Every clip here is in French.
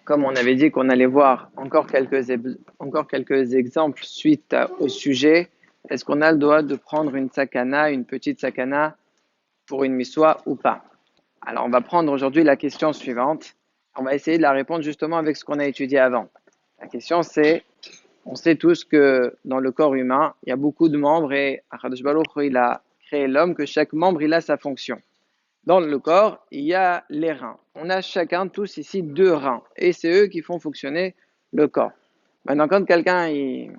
Comme on avait dit qu'on allait voir encore quelques exemples suite au sujet, est-ce qu'on a le droit de prendre une sakana, une petite sakana pour une miswa ou pas? Alors on va prendre aujourd'hui la question suivante. On va essayer de la répondre justement avec ce qu'on a étudié avant. La question c'est, on sait tous que dans le corps humain, il y a beaucoup de membres et Akadosh Baruch Hu, il a créé l'homme, que chaque membre il a sa fonction. Dans le corps, il y a les reins. On a chacun, tous ici, deux reins. Et c'est eux qui font fonctionner le corps. Maintenant, quand quelqu'un il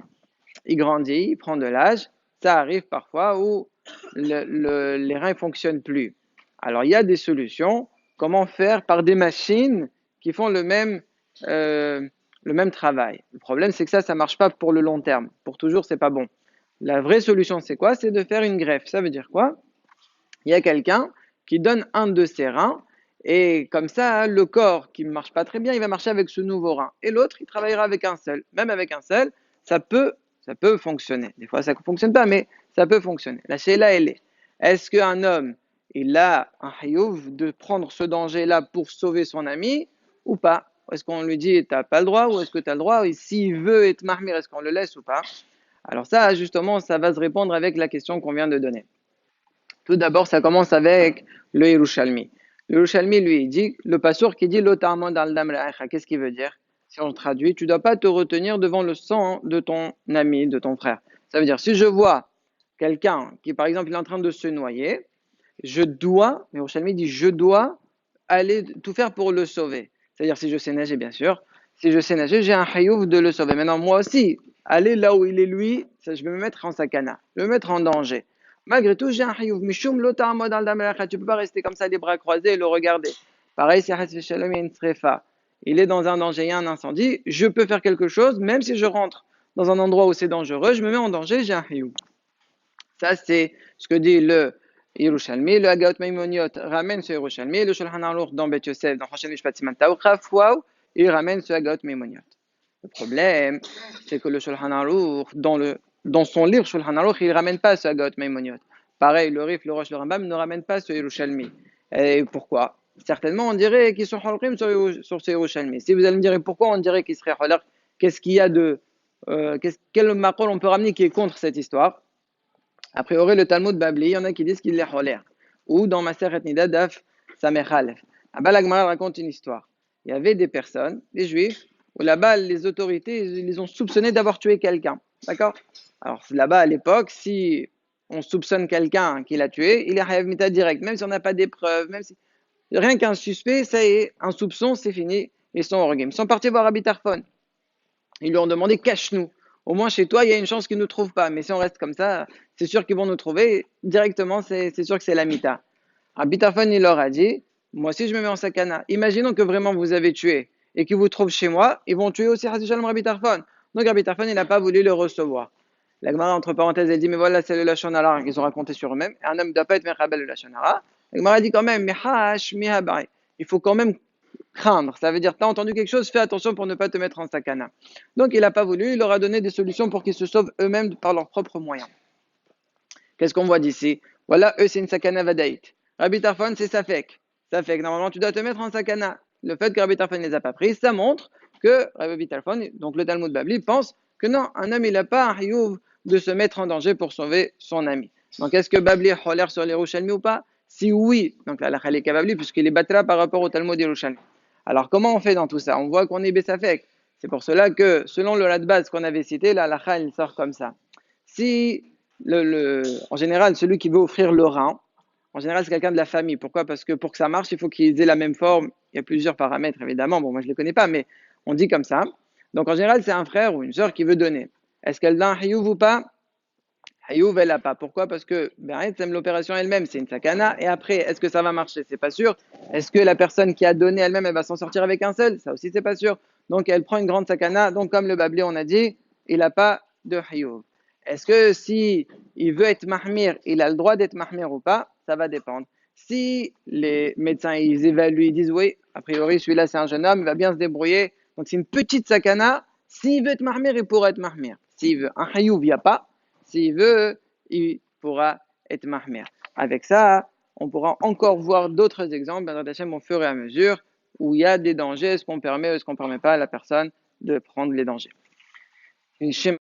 grandit, il prend de l'âge, ça arrive parfois où les reins ne fonctionnent plus. Alors, il y a des solutions. Comment faire par des machines qui font le même travail. Le problème, c'est que ça ne marche pas pour le long terme. Pour toujours, c'est pas bon. La vraie solution, c'est quoi? C'est de faire une greffe. Ça veut dire quoi? Il y a quelqu'un qui donne un de ses reins et comme ça, le corps qui ne marche pas très bien, il va marcher avec ce nouveau rein. Et l'autre, il travaillera avec un seul. Même avec un seul, ça peut fonctionner. Des fois, ça ne fonctionne pas, mais ça peut fonctionner. La sheila, elle est-ce qu'un homme, il a un hayouv de prendre ce danger-là pour sauver son ami ou pas? Est-ce qu'on lui dit, tu n'as pas le droit ou est-ce que tu as le droit? Et s'il veut être mahmir, est-ce qu'on le laisse ou pas? Alors ça, justement, ça va se répondre avec la question qu'on vient de donner. Tout d'abord, ça commence avec le Yerushalmi. Le Yerushalmi, lui, il dit, le passour qui dit l'otamod al-dam ra'acha. Qu'est-ce qu'il veut dire? Si on traduit, tu ne dois pas te retenir devant le sang de ton ami, de ton frère. Ça veut dire, si je vois quelqu'un qui, par exemple, est en train de se noyer, je dois, le Yerushalmi dit, je dois aller tout faire pour le sauver. C'est-à-dire, si je sais nager, bien sûr, si je sais nager, j'ai un hayouf de le sauver. Maintenant, moi aussi, aller là où il est lui, ça, je vais me mettre en sakana, je vais me mettre en danger. Malgré tout, j'ai un hayouf. Mishum lota modal damelacha. Tu peux pas rester comme ça, les bras croisés et le regarder. Pareil, si Hasbi Shalom, il y a une srefa. Il est dans un danger, il y a un incendie. Je peux faire quelque chose, même si je rentre dans un endroit où c'est dangereux, je me mets en danger, j'ai un hayouf. Ça, c'est ce que dit le Yerushalmi. Le Hagaot Maimoniot ramène ce Yerushalmi. Le Shulchan Aruch dans Bet Yosef, dans Choshen Mishpat Siman Taou Chafouaou, il ramène ce Hagaot Maimoniot. Le problème, c'est que le Shulchan Aruch, dans son livre Shulchan Aruch, il ne ramène pas ce Hagaot Maimoniot. Pareil, le Rif, le Rosh, le Rambam ne ramène pas ce Yerushalmi. Et pourquoi? Certainement, on dirait qu'ils sont halqim sur ce Yerushalmi. Si vous allez me dire pourquoi on dirait qu'ils seraient halaq, qu'est-ce qu'il y a de. Quel maqol on peut ramener qui est contre cette histoire? A priori, le Talmud Babli, il y en a qui disent qu'il est holer. Ou dans Maseret Nida Daf Samech Aleph. Là-bas, la Gemara raconte une histoire. Il y avait des personnes, des juifs, où là-bas, les autorités, ils les ont soupçonnés d'avoir tué quelqu'un. D'accord? Alors, là-bas, à l'époque, si on soupçonne quelqu'un qui l'a tué, il est Hayav Mita direct, même si on n'a pas des preuves, même si. Rien qu'un suspect, ça y est, un soupçon, c'est fini. Ils sont hors game. Ils sont partis voir Rabbi Tarfon. Ils lui ont demandé, cache-nous. Au moins chez toi, il y a une chance qu'ils ne nous trouvent pas. Mais si on reste comme ça, c'est sûr qu'ils vont nous trouver. Directement, c'est sûr que c'est la mita. Rabbi Tarfon, il leur a dit, moi aussi je me mets en sakana. Imaginons que vraiment vous avez tué et qu'ils vous trouvent chez moi, ils vont tuer aussi Rabbi Tarfon. Donc Rabbi Tarfon, il n'a pas voulu le recevoir. La Gemara, entre parenthèses, elle dit, mais voilà, c'est le Lachon Hara qu'ils ont raconté sur eux-mêmes. Un homme ne doit pas être Mechabel le Lachon Hara. La Gemara dit quand même, il faut quand même craindre. Ça veut dire, tu as entendu quelque chose, fais attention pour ne pas te mettre en sakana. Donc il n'a pas voulu, il leur a donné des solutions pour qu'ils se sauvent eux-mêmes par leurs propres moyens. Qu'est-ce qu'on voit d'ici? Voilà, eux, c'est une sakana vadaït. Rabbi Tarfon, c'est safek. Safek, normalement, tu dois te mettre en sakana. Le fait que Rabbi Tarfon ne les a pas pris, ça montre que Rabbi Tarfon, donc le Talmud Babli, pense que non, un homme, il n'a pas un riyouv de se mettre en danger pour sauver son ami. Donc, est-ce que Babli a sur les Yerushalmi ou pas? Si oui, donc la halakha est Babli, puisqu'il est battra par rapport au Talmud Yerushalmi. Alors, comment on fait dans tout ça? On voit qu'on est Bessafek. C'est pour cela que, selon le lat base qu'on avait cité, la halakha, il sort comme ça. Si, en général, celui qui veut offrir le rein, en général, c'est quelqu'un de la famille. Pourquoi? Parce que pour que ça marche, il faut qu'ils aient la même forme. Il y a plusieurs paramètres, évidemment. Bon, moi, je ne les connais pas, mais on dit comme ça. Donc, en général, c'est un frère ou une sœur qui veut donner. Est-ce qu'elle a un hayouv ou pas? Hayouv, elle n'a pas. Pourquoi? Parce que l'opération elle-même, c'est une sakana. Et après, est-ce que ça va marcher? C'est pas sûr. Est-ce que la personne qui a donné elle-même, elle va s'en sortir avec un seul? Ça aussi, c'est pas sûr. Donc, elle prend une grande sakana. Donc, comme le Babli, on a dit, il n'a pas de hayouv. Est-ce que si il veut être mahmir, il a le droit d'être mahmir ou pas? Ça va dépendre. Si les médecins ils évaluent, ils disent oui, a priori celui-là c'est un jeune homme, il va bien se débrouiller. Donc c'est une petite sakana. S'il veut être mahmir, il pourra être mahmir. S'il veut un hayouv, il n'y a pas. S'il veut, il pourra être mahmir. Avec ça, on pourra encore voir d'autres exemples, au fur et à mesure. où il y a des dangers, est-ce qu'on permet ou est-ce qu'on ne permet pas à la personne de prendre les dangers.